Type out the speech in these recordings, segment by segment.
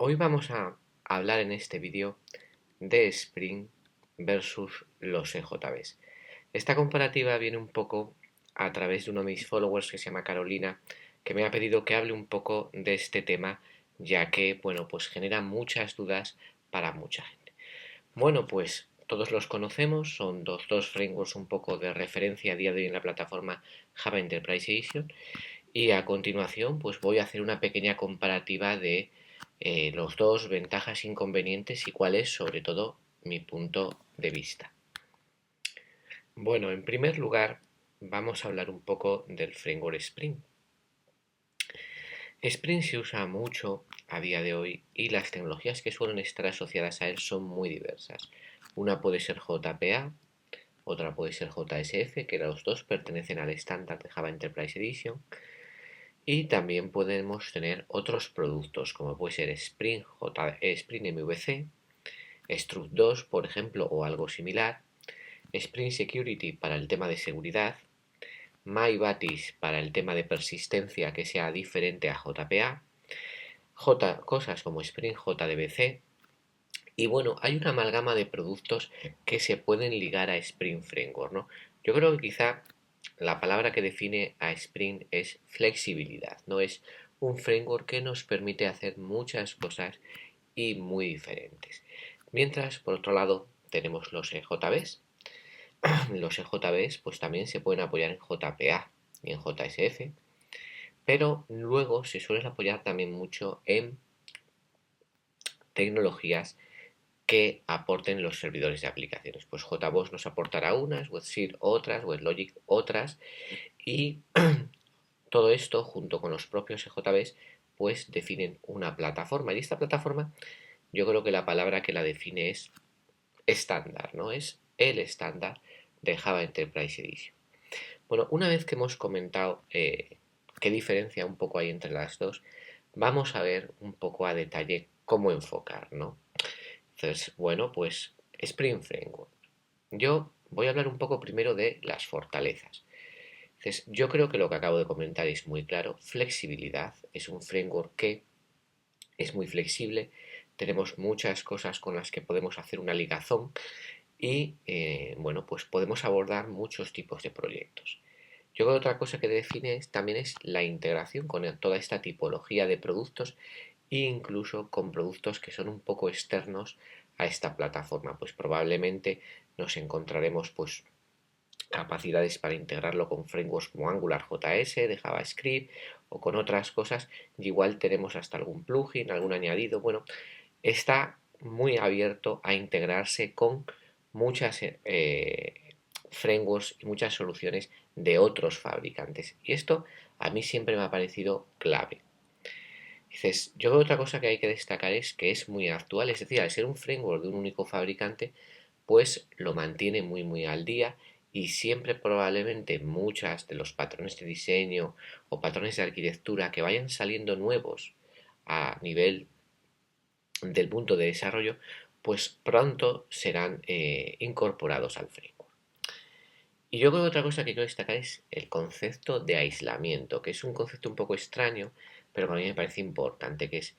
Hoy vamos a hablar en este vídeo de Spring versus los EJBs. Esta comparativa viene un poco a través de uno de mis followers que se llama Carolina, que me ha pedido que hable un poco de este tema, ya que, bueno, pues genera muchas dudas para mucha gente. Bueno, pues todos los conocemos, son dos frameworks un poco de referencia a día de hoy en la plataforma Java Enterprise Edition. Y a continuación, pues voy a hacer una pequeña comparativa de los dos, ventajas, inconvenientes y cuál es, sobre todo, mi punto de vista. Bueno, en primer lugar, vamos a hablar un poco del framework Spring. Spring se usa mucho a día de hoy y las tecnologías que suelen estar asociadas a él son muy diversas. Una puede ser JPA, otra puede ser JSF, que los dos pertenecen al estándar de Java Enterprise Edition. Y también podemos tener otros productos, como puede ser Spring MVC, Struct 2, por ejemplo, o algo similar, Spring Security para el tema de seguridad, MyBatis para el tema de persistencia que sea diferente a JPA, cosas como Spring JDBC, y bueno, hay una amalgama de productos que se pueden ligar a Spring Framework, ¿no? Yo creo que quizá la palabra que define a Spring es flexibilidad, ¿no? Es un framework que nos permite hacer muchas cosas y muy diferentes. Mientras, por otro lado, tenemos los EJBs. Los EJBs pues también se pueden apoyar en JPA y en JSF, pero luego se suelen apoyar también mucho en tecnologías que aporten los servidores de aplicaciones. Pues JBoss nos aportará unas, WebSeed otras, WebLogic otras, y todo esto, junto con los propios EJBs, pues definen una plataforma. Y esta plataforma, yo creo que la palabra que la define es estándar, ¿no? Es el estándar de Java Enterprise Edition. Bueno, una vez que hemos comentado qué diferencia un poco hay entre las dos, vamos a ver un poco a detalle cómo enfocar, ¿no? Entonces, bueno, pues Spring Framework. Yo voy a hablar un poco primero de las fortalezas. Entonces, yo creo que lo que acabo de comentar es muy claro. Flexibilidad es un framework que es muy flexible. Tenemos muchas cosas con las que podemos hacer una ligazón y, bueno, pues podemos abordar muchos tipos de proyectos. Yo creo que otra cosa que define también es la integración con toda esta tipología de productos e incluso con productos que son un poco externos a esta plataforma. Pues probablemente nos encontraremos pues capacidades para integrarlo con frameworks como AngularJS de JavaScript o con otras cosas, y igual tenemos hasta algún plugin, algún añadido. Bueno, está muy abierto a integrarse con muchas frameworks y muchas soluciones de otros fabricantes. Y esto a mí siempre me ha parecido clave. Dices, yo creo que otra cosa que hay que destacar es que es muy actual, es decir, al ser un framework de un único fabricante, pues lo mantiene muy al día y siempre probablemente muchas de los patrones de diseño o patrones de arquitectura que vayan saliendo nuevos a nivel del punto de desarrollo, pues pronto serán incorporados al framework. Y yo creo que otra cosa que quiero destacar es el concepto de aislamiento, que es un concepto un poco extraño, pero que a mí me parece importante, que es,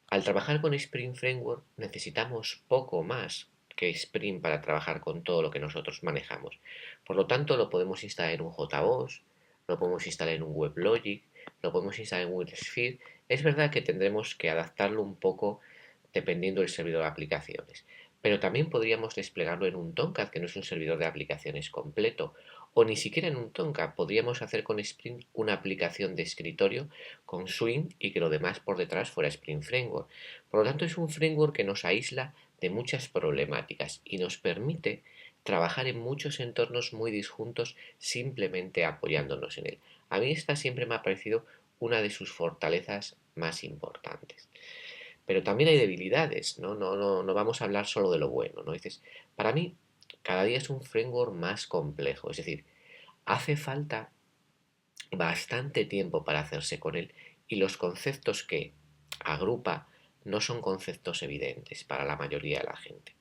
al trabajar con Spring Framework necesitamos poco más que Spring para trabajar con todo lo que nosotros manejamos. Por lo tanto, lo podemos instalar en un JBoss, lo podemos instalar en un WebLogic, lo podemos instalar en WebSphere. Es verdad que tendremos que adaptarlo un poco dependiendo del servidor de aplicaciones. Pero también podríamos desplegarlo en un Tomcat, que no es un servidor de aplicaciones completo, o ni siquiera en un Tomcat. Podríamos hacer con Spring una aplicación de escritorio con Swing y que lo demás por detrás fuera Spring Framework. Por lo tanto, es un framework que nos aísla de muchas problemáticas y nos permite trabajar en muchos entornos muy disjuntos simplemente apoyándonos en él. A mí esta siempre me ha parecido una de sus fortalezas más importantes. Pero también hay debilidades, ¿no? No vamos a hablar solo de lo bueno, ¿no? Dices, para mí, cada día es un framework más complejo, es decir, hace falta bastante tiempo para hacerse con él y los conceptos que agrupa no son conceptos evidentes para la mayoría de la gente.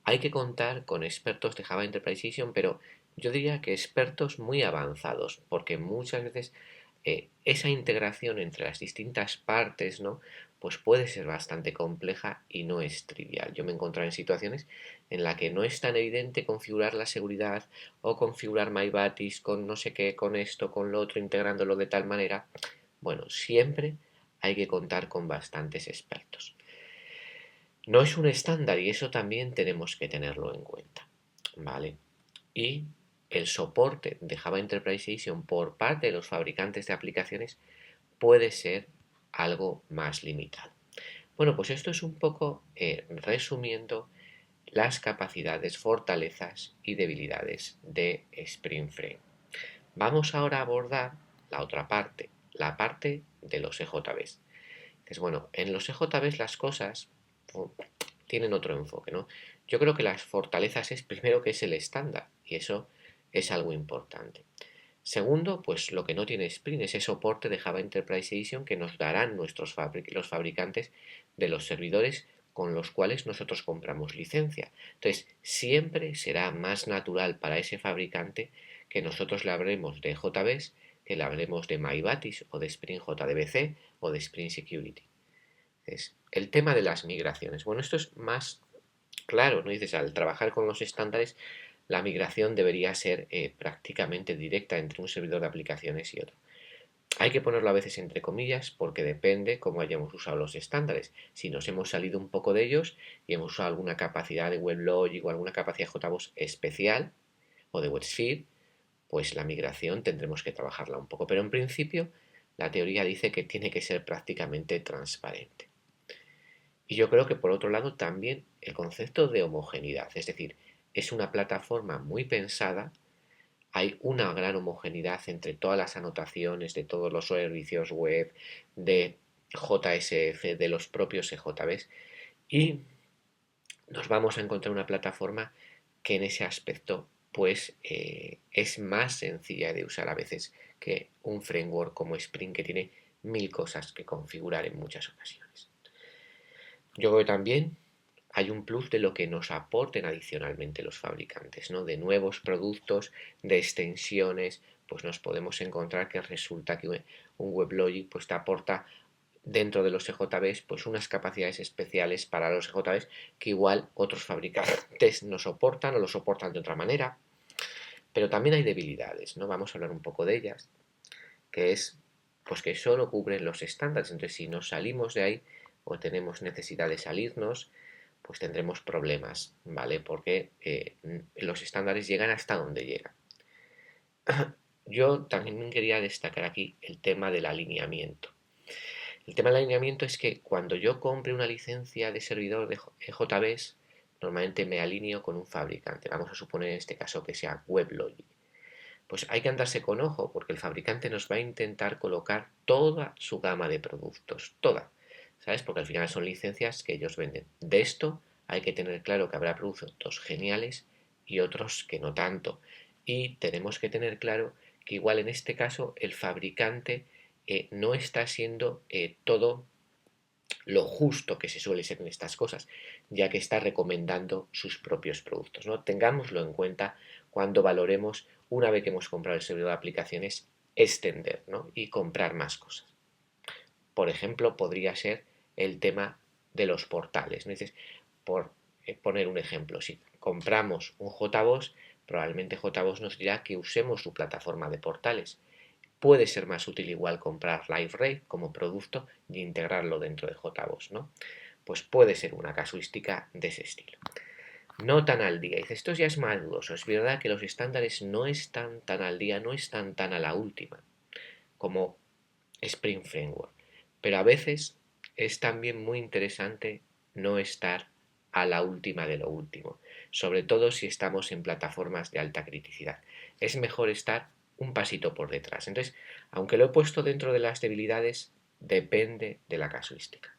Hay que contar con expertos de Java Enterprise Edition, pero yo diría que expertos muy avanzados, porque muchas veces esa integración entre las distintas partes, ¿no? pues puede ser bastante compleja y no es trivial. Yo me he encontrado en situaciones en las que no es tan evidente configurar la seguridad o configurar MyBatis con no sé qué, con esto, con lo otro, integrándolo de tal manera. Bueno, siempre hay que contar con bastantes expertos. No es un estándar y eso también tenemos que tenerlo en cuenta, ¿vale? Y el soporte de Java Enterprise Edition por parte de los fabricantes de aplicaciones puede ser algo más limitado. Bueno, pues esto es un poco resumiendo las capacidades, fortalezas y debilidades de Spring Frame. Vamos ahora a abordar la otra parte, la parte de los EJBs. Es bueno, en los EJBs las cosas tienen otro enfoque, ¿no? Yo creo que las fortalezas es primero que es el estándar y eso es algo importante. Segundo, pues lo que no tiene Spring, ese soporte de Java Enterprise Edition que nos darán los fabricantes de los servidores con los cuales nosotros compramos licencia. Entonces, siempre será más natural para ese fabricante que nosotros le hablemos de JBS, que le hablemos de MyBatis o de Spring JDBC o de Spring Security. Entonces, el tema de las migraciones. Bueno, esto es más claro, ¿no? Dices, al trabajar con los estándares, la migración debería ser prácticamente directa entre un servidor de aplicaciones y otro. Hay que ponerlo a veces entre comillas porque depende cómo hayamos usado los estándares. Si nos hemos salido un poco de ellos y hemos usado alguna capacidad de WebLogic o alguna capacidad JBoss especial o de WebSphere, pues la migración tendremos que trabajarla un poco. Pero en principio la teoría dice que tiene que ser prácticamente transparente. Y yo creo que por otro lado también el concepto de homogeneidad, es decir, es una plataforma muy pensada, hay una gran homogeneidad entre todas las anotaciones de todos los servicios web, de JSF, de los propios EJBs, y nos vamos a encontrar una plataforma que en ese aspecto pues es más sencilla de usar a veces que un framework como Spring que tiene mil cosas que configurar en muchas ocasiones. Yo creo que también hay un plus de lo que nos aporten adicionalmente los fabricantes, ¿no? De nuevos productos, de extensiones, pues nos podemos encontrar que resulta que un WebLogic pues te aporta dentro de los EJBs pues unas capacidades especiales para los EJBs que igual otros fabricantes no soportan o lo soportan de otra manera. Pero también hay debilidades, ¿no? Vamos a hablar un poco de ellas, que es pues que solo cubren los estándares. Entonces, si nos salimos de ahí o tenemos necesidad de salirnos, pues tendremos problemas, ¿vale? Porque los estándares llegan hasta donde llegan. Yo también quería destacar aquí el tema del alineamiento. El tema del alineamiento es que cuando yo compre una licencia de servidor de JBS, normalmente me alineo con un fabricante. Vamos a suponer en este caso que sea WebLogic. Pues hay que andarse con ojo porque el fabricante nos va a intentar colocar toda su gama de productos, toda, ¿sabes? Porque al final son licencias que ellos venden. De esto hay que tener claro que habrá productos geniales y otros que no tanto. Y tenemos que tener claro que igual en este caso el fabricante no está haciendo todo lo justo que se suele ser en estas cosas, ya que está recomendando sus propios productos, ¿no? Tengámoslo en cuenta cuando valoremos, una vez que hemos comprado el servidor de aplicaciones, extender, ¿no? Y comprar más cosas. Por ejemplo, podría ser el tema de los portales, ¿no? Dices, por poner un ejemplo, si compramos un JBoss, probablemente JBoss nos dirá que usemos su plataforma de portales. Puede ser más útil igual comprar LiveRay como producto y integrarlo dentro de JBoss, ¿no? Pues puede ser una casuística de ese estilo. No tan al día. Dice, esto ya es más dudoso. Es verdad que los estándares no están tan al día, no están tan a la última como Spring Framework. Pero a veces es también muy interesante no estar a la última de lo último, sobre todo si estamos en plataformas de alta criticidad. Es mejor estar un pasito por detrás. Entonces, aunque lo he puesto dentro de las debilidades, depende de la casuística.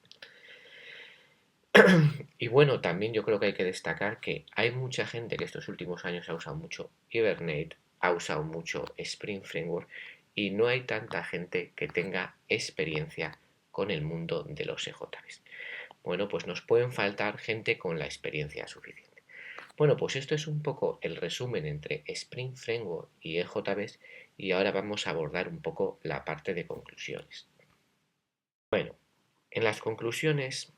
Y bueno, también yo creo que hay que destacar que hay mucha gente que estos últimos años ha usado mucho Hibernate, ha usado mucho Spring Framework y no hay tanta gente que tenga experiencia con el mundo de los EJBs. Bueno, pues nos pueden faltar gente con la experiencia suficiente. Bueno, pues esto es un poco el resumen entre Spring Framework y EJBs y ahora vamos a abordar un poco la parte de conclusiones. Bueno, En las conclusiones,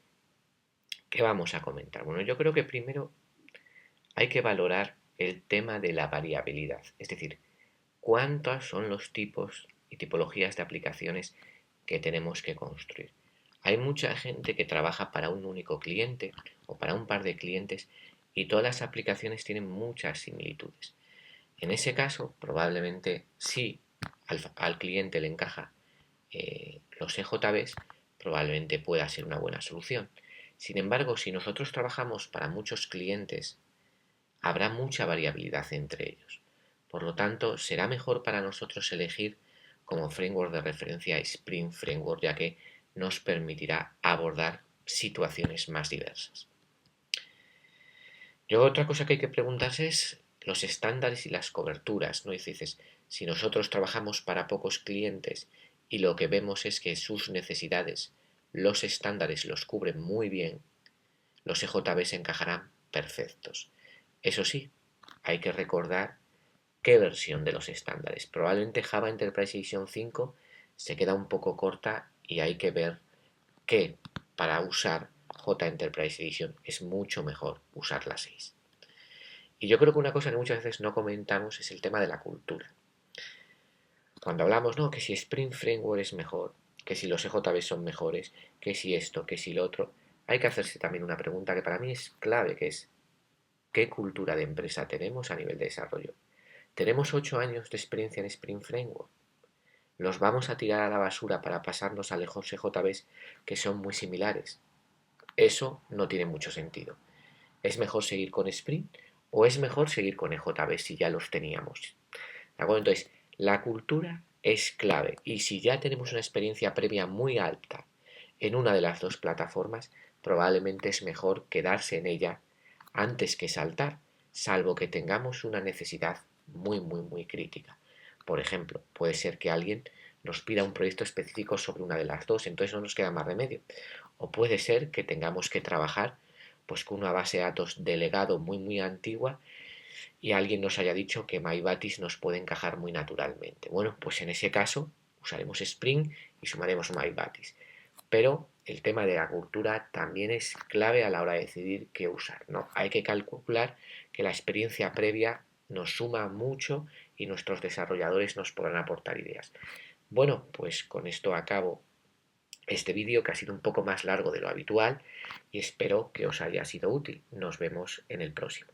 ¿qué vamos a comentar? Bueno, yo creo que primero hay que valorar el tema de la variabilidad, es decir, cuántos son los tipos y tipologías de aplicaciones que tenemos que construir. Hay mucha gente que trabaja para un único cliente o para un par de clientes y todas las aplicaciones tienen muchas similitudes. En ese caso, probablemente sí al cliente le encaja los EJBs, probablemente pueda ser una buena solución. Sin embargo, si nosotros trabajamos para muchos clientes, habrá mucha variabilidad entre ellos. Por lo tanto, será mejor para nosotros elegir como framework de referencia Spring Framework, ya que nos permitirá abordar situaciones más diversas. Yo otra cosa que hay que preguntarse es los estándares y las coberturas, ¿no? Y dices, si nosotros trabajamos para pocos clientes y lo que vemos es que sus necesidades, los estándares los cubren muy bien, los EJBs encajarán perfectos. Eso sí, hay que recordar qué versión de los estándares. Probablemente Java Enterprise Edition 5 se queda un poco corta y hay que ver que para usar J Enterprise Edition es mucho mejor usar la 6. Y yo creo que una cosa que muchas veces no comentamos es el tema de la cultura. Cuando hablamos, no, que si Spring Framework es mejor, que si los EJB son mejores, que si esto, que si lo otro, hay que hacerse también una pregunta que para mí es clave, que es ¿qué cultura de empresa tenemos a nivel de desarrollo? ¿Tenemos 8 años de experiencia en Spring Framework? ¿Los vamos a tirar a la basura para pasarnos a lejos EJBs que son muy similares? Eso no tiene mucho sentido. ¿Es mejor seguir con Spring o es mejor seguir con EJB si ya los teníamos? ¿De acuerdo? Entonces, la cultura es clave y si ya tenemos una experiencia previa muy alta en una de las dos plataformas, probablemente es mejor quedarse en ella antes que saltar, salvo que tengamos una necesidad muy crítica. Por ejemplo, puede ser que alguien nos pida un proyecto específico sobre una de las dos, entonces no nos queda más remedio. O puede ser que tengamos que trabajar pues con una base de datos de legado muy antigua y alguien nos haya dicho que MyBatis nos puede encajar muy naturalmente. Bueno, pues en ese caso usaremos Spring y sumaremos MyBatis. Pero el tema de la cultura también es clave a la hora de decidir qué usar, ¿no? Hay que calcular que la experiencia previa nos suma mucho y nuestros desarrolladores nos podrán aportar ideas. Bueno, pues con esto acabo este vídeo que ha sido un poco más largo de lo habitual y espero que os haya sido útil. Nos vemos en el próximo.